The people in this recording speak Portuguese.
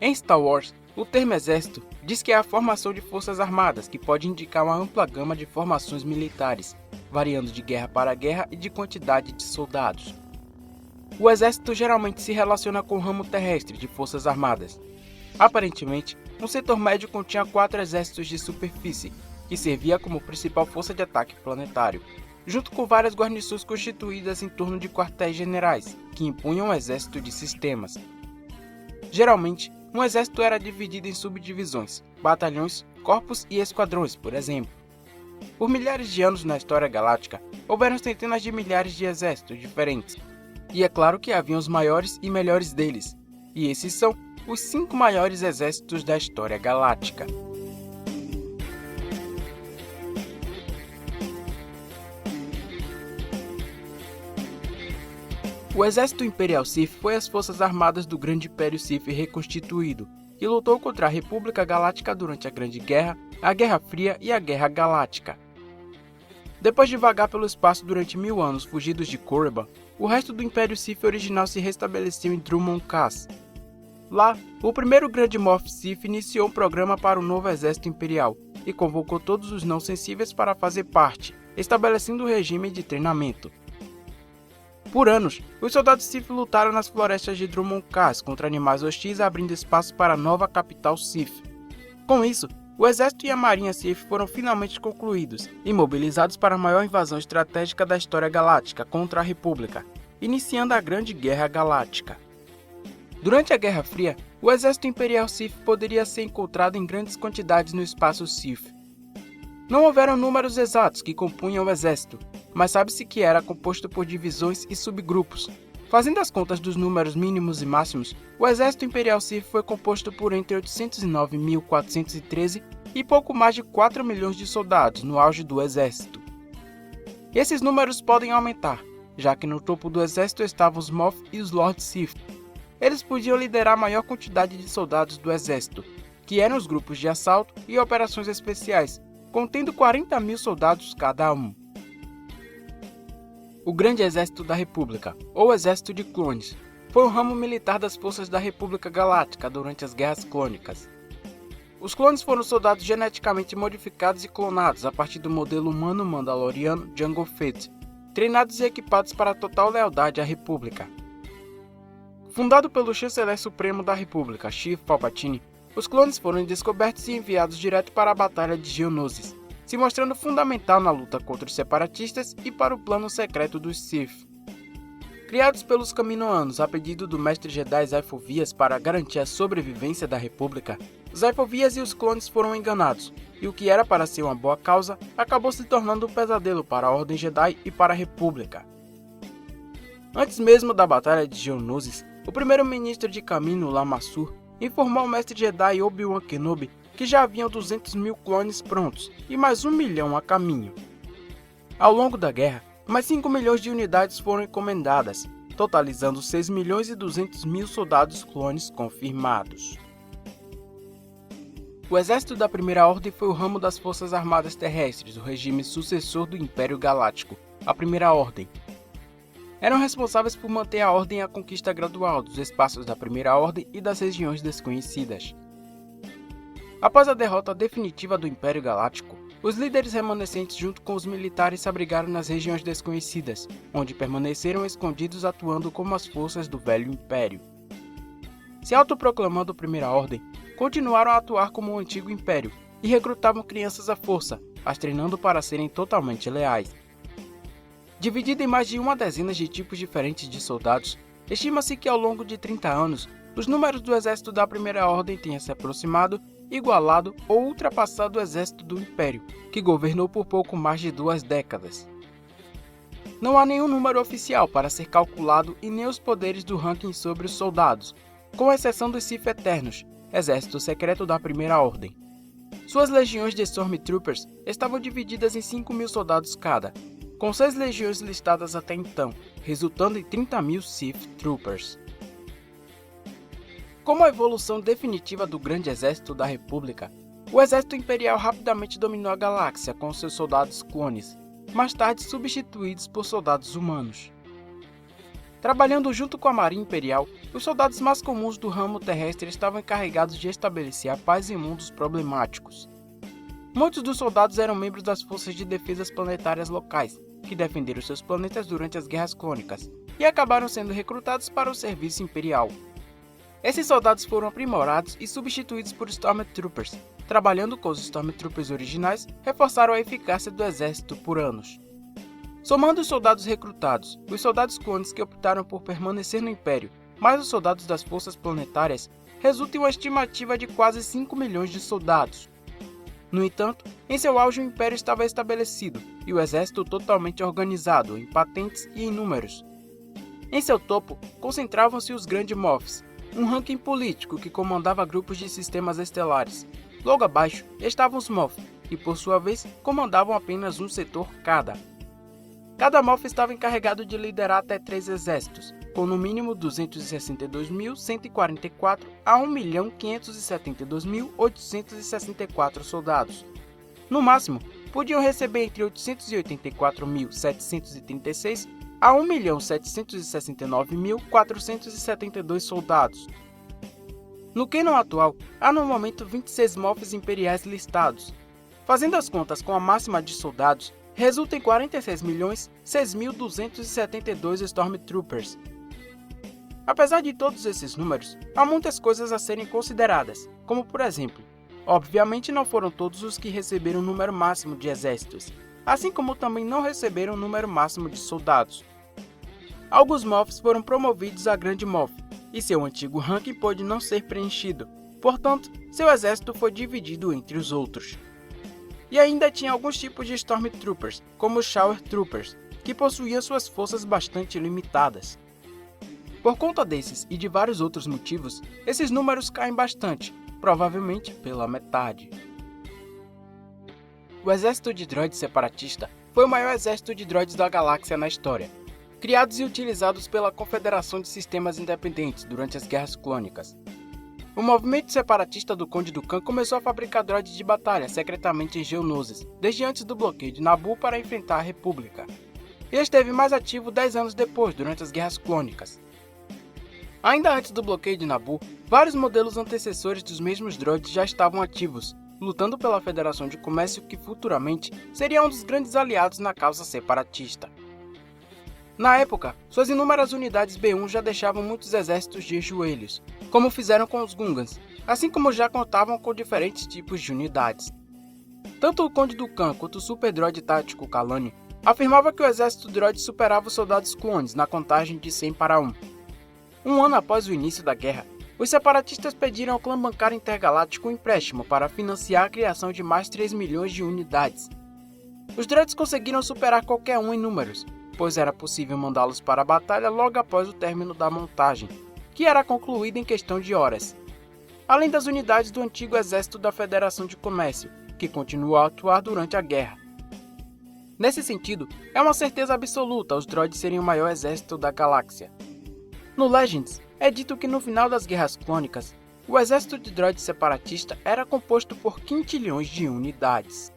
Em Star Wars, o termo exército diz que é a formação de forças armadas que pode indicar uma ampla gama de formações militares, variando de guerra para guerra e de quantidade de soldados. O exército geralmente se relaciona com o ramo terrestre de forças armadas. Aparentemente, um setor médio continha 4 exércitos de superfície, que servia como principal força de ataque planetário, junto com várias guarnições constituídas em torno de quartéis generais, que impunham um exército de sistemas. Geralmente, um exército era dividido em subdivisões, batalhões, corpos e esquadrões, por exemplo. Por milhares de anos na história galáctica, houveram centenas de milhares de exércitos diferentes. E é claro que haviam os maiores e melhores deles, e esses são os 5 maiores exércitos da história galáctica. O Exército Imperial Sith foi as forças armadas do Grande Império Sith reconstituído, que lutou contra a República Galáctica durante a Grande Guerra, a Guerra Fria e a Guerra Galáctica. Depois de vagar pelo espaço durante 1000 anos fugidos de Korriban, o resto do Império Sith original se restabeleceu em Dromund Kaas. Lá, o primeiro Grande Moff Sith iniciou um programa para o novo Exército Imperial e convocou todos os não sensíveis para fazer parte, estabelecendo o regime de treinamento. Por anos, os soldados Sith lutaram nas florestas de Dromund Kaas contra animais hostis, abrindo espaço para a nova capital Sith. Com isso, o exército e a marinha Sith foram finalmente concluídos e mobilizados para a maior invasão estratégica da história galáctica contra a República, iniciando a Grande Guerra Galáctica. Durante a Guerra Fria, o exército imperial Sith poderia ser encontrado em grandes quantidades no espaço Sith. Não houveram números exatos que compunham o exército, mas sabe-se que era composto por divisões e subgrupos. Fazendo as contas dos números mínimos e máximos, o exército imperial Sith foi composto por entre 809.413 e pouco mais de 4 milhões de soldados no auge do exército. Esses números podem aumentar, já que no topo do exército estavam os Moff e os Lord Sith. Eles podiam liderar a maior quantidade de soldados do exército, que eram os grupos de assalto e operações especiais, contendo 40.000 soldados cada um. O Grande Exército da República, ou Exército de Clones, foi um ramo militar das forças da República Galáctica durante as Guerras Clônicas. Os clones foram soldados geneticamente modificados e clonados a partir do modelo humano mandaloriano Jango Fett, treinados e equipados para total lealdade à República. Fundado pelo Chanceler Supremo da República, Sheev Palpatine, os clones foram descobertos e enviados direto para a Batalha de Geonosis, se mostrando fundamental na luta contra os separatistas e para o plano secreto dos Sith. Criados pelos Kaminoanos a pedido do mestre Jedi Sifo Dyas para garantir a sobrevivência da República, Sifo Dyas e os clones foram enganados, e o que era para ser uma boa causa acabou se tornando um pesadelo para a Ordem Jedi e para a República. Antes mesmo da Batalha de Geonosis, o primeiro-ministro de Kamino, Lama Sur, informou ao mestre Jedi Obi-Wan Kenobi que já haviam 200.000 clones prontos e mais 1 milhão a caminho. Ao longo da guerra, mais 5 milhões de unidades foram encomendadas, totalizando 6.200.000 soldados clones confirmados. O Exército da Primeira Ordem foi o ramo das Forças Armadas Terrestres, o regime sucessor do Império Galáctico, a Primeira Ordem. Eram responsáveis por manter a ordem e a conquista gradual dos espaços da Primeira Ordem e das regiões desconhecidas. Após a derrota definitiva do Império Galáctico, os líderes remanescentes junto com os militares se abrigaram nas regiões desconhecidas, onde permaneceram escondidos atuando como as forças do Velho Império. Se autoproclamando Primeira Ordem, continuaram a atuar como o Antigo Império e recrutavam crianças à força, as treinando para serem totalmente leais. Dividida em mais de uma dezena de tipos diferentes de soldados, estima-se que ao longo de 30 anos, os números do Exército da Primeira Ordem tenham se aproximado, igualado ou ultrapassado o Exército do Império, que governou por pouco mais de 2 décadas. Não há nenhum número oficial para ser calculado e nem os poderes do ranking sobre os soldados, com exceção dos Sith Eternos, Exército Secreto da Primeira Ordem. Suas legiões de Stormtroopers estavam divididas em 5.000 soldados cada, com 6 legiões listadas até então, resultando em 30.000 Sith Troopers. Como a evolução definitiva do Grande Exército da República, o Exército Imperial rapidamente dominou a galáxia com seus soldados clones, mais tarde substituídos por soldados humanos. Trabalhando junto com a Marinha Imperial, os soldados mais comuns do ramo terrestre estavam encarregados de estabelecer a paz em mundos problemáticos. Muitos dos soldados eram membros das forças de defesas planetárias locais, que defenderam seus planetas durante as Guerras Clônicas, e acabaram sendo recrutados para o serviço imperial. Esses soldados foram aprimorados e substituídos por Stormtroopers. Trabalhando com os Stormtroopers originais, reforçaram a eficácia do exército por anos. Somando os soldados recrutados, os soldados clones que optaram por permanecer no Império, mais os soldados das forças planetárias, resulta em uma estimativa de quase 5 milhões de soldados. No entanto, em seu auge o Império estava estabelecido e o exército totalmente organizado em patentes e em números. Em seu topo, concentravam-se os Grand Moffs, um ranking político que comandava grupos de sistemas estelares. Logo abaixo estavam os Moff, que por sua vez comandavam apenas um setor cada. Cada Moff estava encarregado de liderar até 3 exércitos, com no mínimo 262.144 a 1.572.864 soldados. No máximo, podiam receber entre 884.736 a 1.769.472 soldados. No canon atual, há no momento 26 Moffs imperiais listados. Fazendo as contas com a máxima de soldados, resulta em 46.006.272 Stormtroopers. Apesar de todos esses números, há muitas coisas a serem consideradas, como por exemplo, obviamente não foram todos os que receberam o número máximo de exércitos, assim como também não receberam o número máximo de soldados. Alguns Moffs foram promovidos a Grande Moff, e seu antigo ranking pôde não ser preenchido, portanto, seu exército foi dividido entre os outros. E ainda tinha alguns tipos de Stormtroopers, como os Shower Troopers, que possuíam suas forças bastante limitadas. Por conta desses e de vários outros motivos, esses números caem bastante, provavelmente pela metade. O exército de droids separatista foi o maior exército de droids da galáxia na história, criados e utilizados pela Confederação de Sistemas Independentes durante as Guerras Clônicas. O movimento separatista do Conde Dooku começou a fabricar droids de batalha secretamente em Geonosis, desde antes do bloqueio de Naboo para enfrentar a República, e esteve mais ativo 10 anos depois, durante as Guerras Clônicas. Ainda antes do bloqueio de Naboo, vários modelos antecessores dos mesmos droids já estavam ativos, lutando pela Federação de Comércio que futuramente seria um dos grandes aliados na causa separatista. Na época, suas inúmeras unidades B-1 já deixavam muitos exércitos de joelhos, como fizeram com os Gungans, assim como já contavam com diferentes tipos de unidades. Tanto o Conde Dooku quanto o Super Droid Tático Kalani afirmava que o exército droid superava os soldados clones na contagem de 100 para 1. Um ano após o início da guerra, os separatistas pediram ao clã bancário intergaláctico um empréstimo para financiar a criação de mais 3 milhões de unidades. Os droids conseguiram superar qualquer um em números, pois era possível mandá-los para a batalha logo após o término da montagem, que era concluída em questão de horas. Além das unidades do antigo exército da Federação de Comércio, que continuou a atuar durante a guerra. Nesse sentido, é uma certeza absoluta os droids serem o maior exército da galáxia. No Legends, é dito que no final das Guerras Clônicas, o exército de droids separatista era composto por quintilhões de unidades.